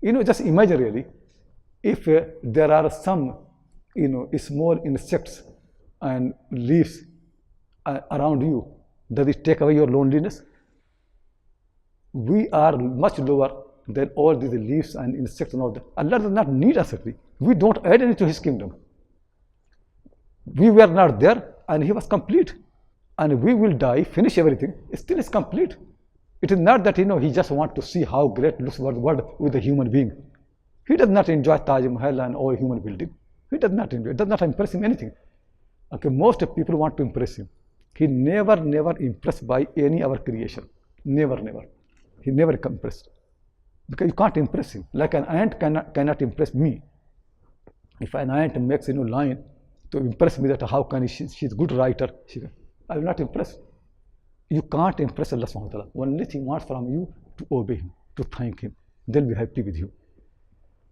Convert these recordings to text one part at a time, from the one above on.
Just imagine really, if there are some, small insects and leaves around you, does it take away your loneliness? We are much lower than all these leaves and insects and all that. Allah does not need us actually. We don't add anything to His kingdom. We were not there and He was complete. And we will die, finish everything, it still is complete. It is not that, He just wants to see how great looks the world with a human being. He does not enjoy Taj Mahal and all human building. He does not enjoy, it does not impress Him anything. Okay, most people want to impress Him. He never impressed by any other creation. Never. He never impressed. Because you can't impress Him. Like an ant cannot impress me. If an ant makes line to impress me that how can she's a good writer, I will not impress. You can't impress Allah subhanahu wa ta'ala. Only thing He wants from you to obey Him, to thank Him. Then be happy with you.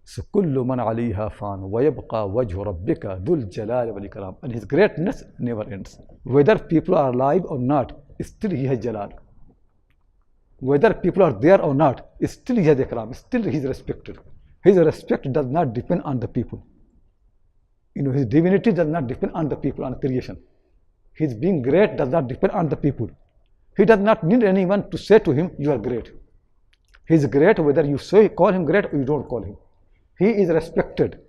So كل من عليها فان ويبقى وجه ربك ذو الجلال والإكرام. And His greatness never ends. Whether people are alive or not, still He has Jalal. Whether people are there or not, still He has Ikram. Still He is respected. His respect does not depend on the people. His divinity does not depend on the people, on creation. His being great does not depend on the people. He does not need anyone to say to Him, you are great. He is great whether you call Him great or you don't call Him. He is respected.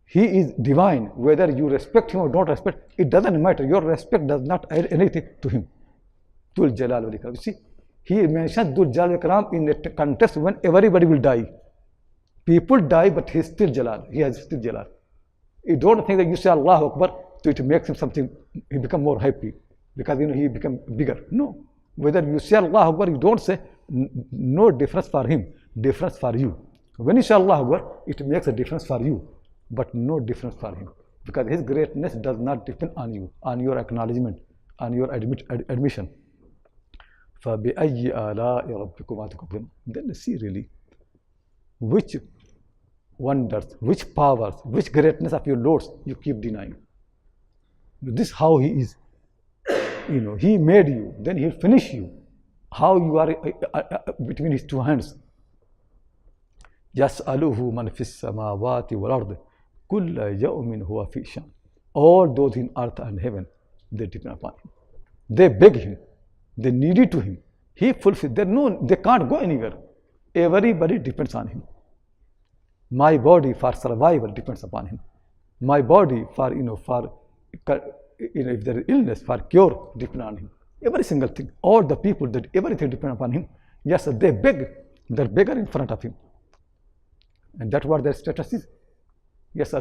He is divine. Whether you respect Him or don't respect, it doesn't matter. Your respect does not add anything to Him. Dhul Jalal wal Ikram. You see, He mentions Dhul Jalal wal Ikram in a context when everybody will die. People die, but He is still Jalal. He has still Jalal. You don't think that you say Allahu Akbar, so it makes Him something, He become more happy. Because He become bigger. No. Whether you say Allahu Akbar, you don't say, no difference for Him, difference for you. When you say Allahu Akbar, it makes a difference for you, but no difference for Him. Because His greatness does not depend on you, on your acknowledgement, on your admission. فَبِأَيِّ آلَاءِ رَبِّكُمَا تُكَذِّبَانِ. Then see really, which wonders, which powers, which greatness of your Lords you keep denying. This is how He is. He made you, then He'll finish you. How you are between His two hands. يَسْأَلُهُ مَنْ فِي السَّمَاوَاتِ وَالْأَرْضِ كُلَّ يَوْمٍ هُوَ فِي شَأْنٍ. All those in earth and heaven, they depend upon Him. They beg Him. They needed to Him. He fulfills. They can't go anywhere. Everybody depends on Him. My body for survival depends upon Him. My body for, if there is illness, for cure, depend on Him. Every single thing. All the people, that everything depends upon Him. Yes, they beg. They're beggar in front of Him. And that's what their status is. Yes,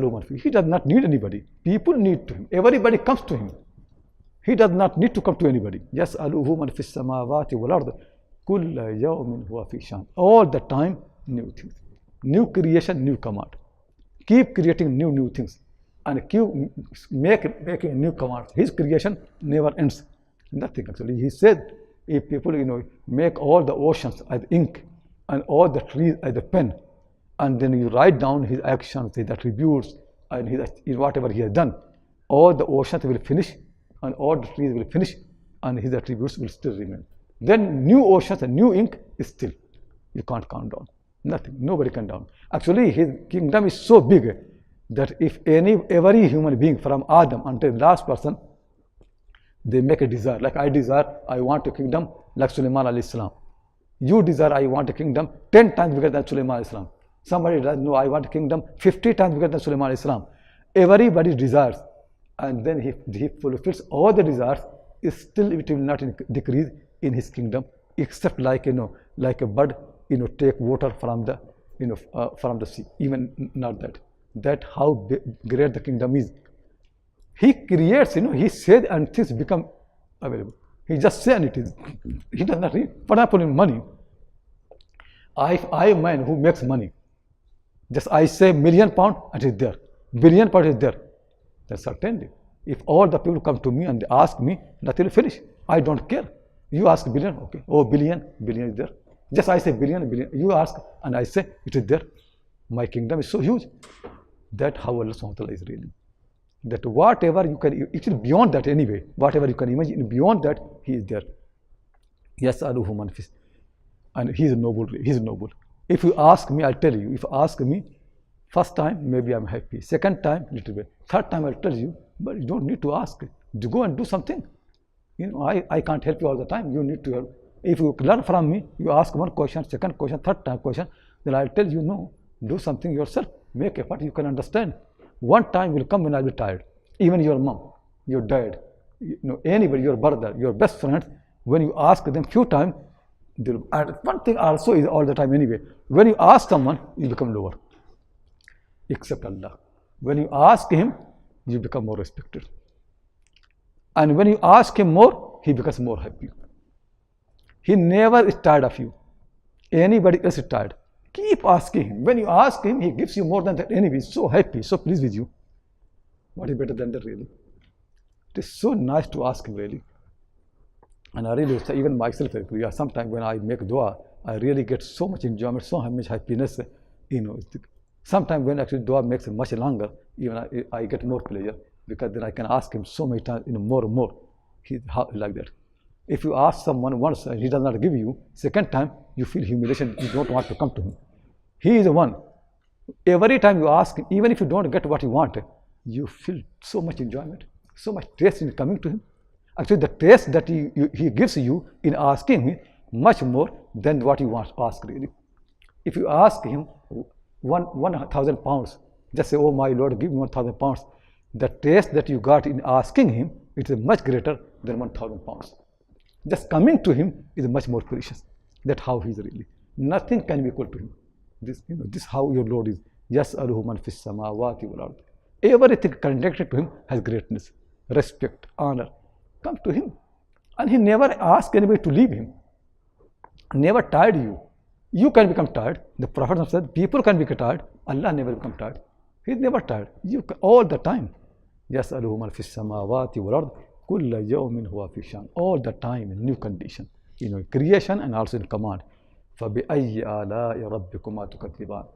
He does not need anybody. People need to Him. Everybody comes to Him. He does not need to come to anybody. Yes, مَنْ فِي السَّمَاوَاتِ وَالْأَرْضِ كُلَّ يَوْمٍ هُوَ فِي شَأْنٍ. All the time, new things. New creation, new command. Keep creating new things. And keep making new commands. His creation never ends. Nothing actually. He said, if people, make all the oceans as ink and all the trees as a pen, and then you write down His actions, His attributes, and his whatever He has done, all the oceans will finish, and all the trees will finish, and His attributes will still remain. Then new oceans and new ink is still. You can't count down. Nothing. Nobody can down. Actually, His kingdom is so big that if every human being from Adam until the last person, they make a desire. Like I desire, I want a kingdom like Sulaiman alayhi salam. You desire, I want a kingdom 10 times bigger than Sulaiman alayhi salam. Somebody does, no, I want a kingdom 50 times bigger than Sulaiman alayhi salam. Everybody desires, and then he fulfills all the desires. Still, it will not decrease in His kingdom, except like like a bird, take water from the sea. Even not that. That how great the kingdom is. He creates, He says and things become available. He just says and it is. He does not read. For example, in money, I am a man who makes money. Just I say £1,000,000 and it is there. £1,000,000,000 is there. That's certainly. If all the people come to me and they ask me, nothing will finish. I don't care. You ask billion, okay. Oh, billion is there. Just I say billion. You ask and I say it is there. My kingdom is so huge. That's how Allah subhanahu wa ta'ala is really. That whatever you can, it is beyond that anyway. Whatever you can imagine, beyond that, He is there. Yes, Aluhu Manfis. And He is noble. He is noble. If you ask me, I'll tell you. If you ask me, first time, maybe I'm happy. Second time, little bit. Third time, I'll tell you, but you don't need to ask. You go and do something. I can't help you all the time. You need to help. If you learn from me, you ask one question, second question, third time question, then I'll tell you, no, do something yourself. Make effort, you can understand. One time will come when I'll be tired. Even your mom, your dad, anybody, your brother, your best friend, when you ask them few times, and one thing also is all the time anyway, when you ask someone, you become lower. Except Allah. When you ask Him, you become more respected. And when you ask Him more, He becomes more happy. He never is tired of you. Anybody else is tired. Keep asking Him. When you ask Him, He gives you more than that anyway. He's so happy, so pleased with you. What is better than that, really? It is so nice to ask Him, really. And I really, even myself, sometimes when I make dua, I really get so much enjoyment, so much happiness. Sometimes when actually dua makes it much longer, even I get more pleasure, because then I can ask Him so many times, more and more. He's like that. If you ask someone once and he does not give you, second time you feel humiliation, you don't want to come to him. He is the one. Every time you ask him, even if you don't get what you want, you feel so much enjoyment, so much taste in coming to him. Actually, the taste that he gives you in asking him much more than what you want to ask, really. If you ask him 1,000 pounds, just say, oh my Lord, give me 1,000 pounds. The taste that you got in asking him, it is much greater than 1,000 pounds. Just coming to him is much more precious. That's how he is really. Nothing can be equal to him. This is how your Lord is. Yas'aluhu man fis samawati wal ard. Everything connected to him has greatness, respect, honor. Come to him. And he never asks anybody to leave him. Never tired you. You can become tired. The Prophet said, people can become tired. Allah never become tired. He is never tired. You all the time. Yas'aluhu man fis samawati wal ard. Kulla yawmin huwa fi shan. All the time in new condition. Creation and also in command. فَبِأَيِّ آلَاءِ رَبِّكُمَا تُكَذِّبَانِ.